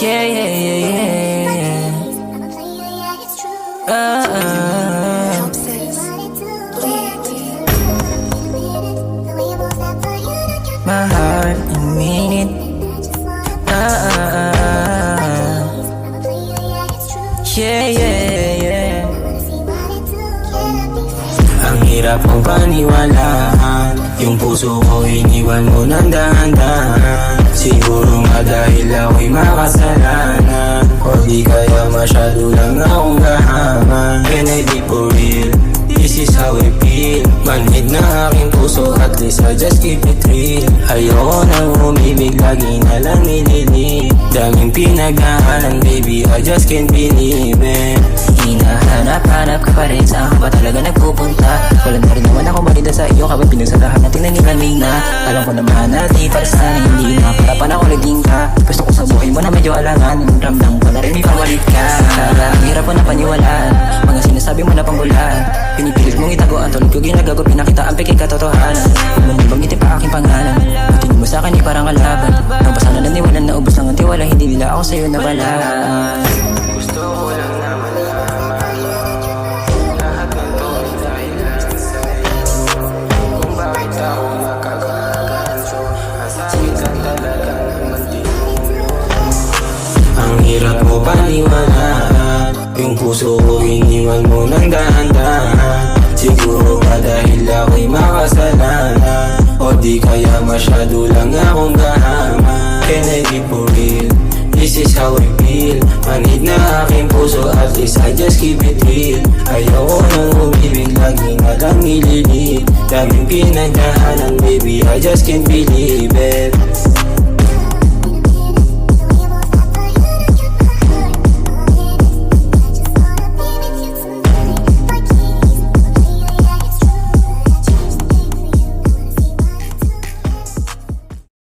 Yeah, yeah, yeah, yeah. My heart, you mean it. Yeah, yeah, yeah. Ang hirap kong paniwalaan, yung puso ko iniwan mo ng dahan-dahan. Siguro nga dahil ako'y makasalanan, o di kaya masyado lang akong gahaman. Can I be for real? This is how I feel. Manhid na aking puso, at least I just keep it real. Ayoko nang umibig, lagi na lang nililid. Daming pinagdaanan, baby, I just can't believe it. Hinahanap-hanap ka pa rin, saan ka ba talaga nagpupunta? Wala na rin naman ako marida sa iyo, kapag pinagsalahan natin na nilamig na. Alam ko naman na di para sana hindi na, para pa na ulitin ka. Gusto ko sa buhay mo na medyo alangan, ramdam ko na rin may pamalit ka. Kala, ang hirap ko na paniwalaan, mga sinasabi mo na panggulaan. Pinipilit mong itago ang tulad ko ginagago, pinakita ang peke katotohanan. Huwag mo nabanggit pa aking pangalan, patingin mo sa akin ay parang kalaban. Nang basa na naniwalan na ubos lang ang tiwala, hindi nila ako sa'yo nabalaan. Gusto ko lang naman malaman, lahat ng to ay dahilan sa'yo. Kung bakit ako nakakaganso, ang sakit lang talaga naman din. Ang hirap mo paniwalaan, yung puso ko iniwan mo ng dahan-dahan. Siguro ba dahil ako'y makasalanan, o di kaya masyado lang akong gahaman. Can I be for real? This is how I feel. Manhid na aking puso, at least I just keep it real. Ayoko nang umibig, lagi na lang nililid. Daming pinagdaanan, baby, I just can't believe it.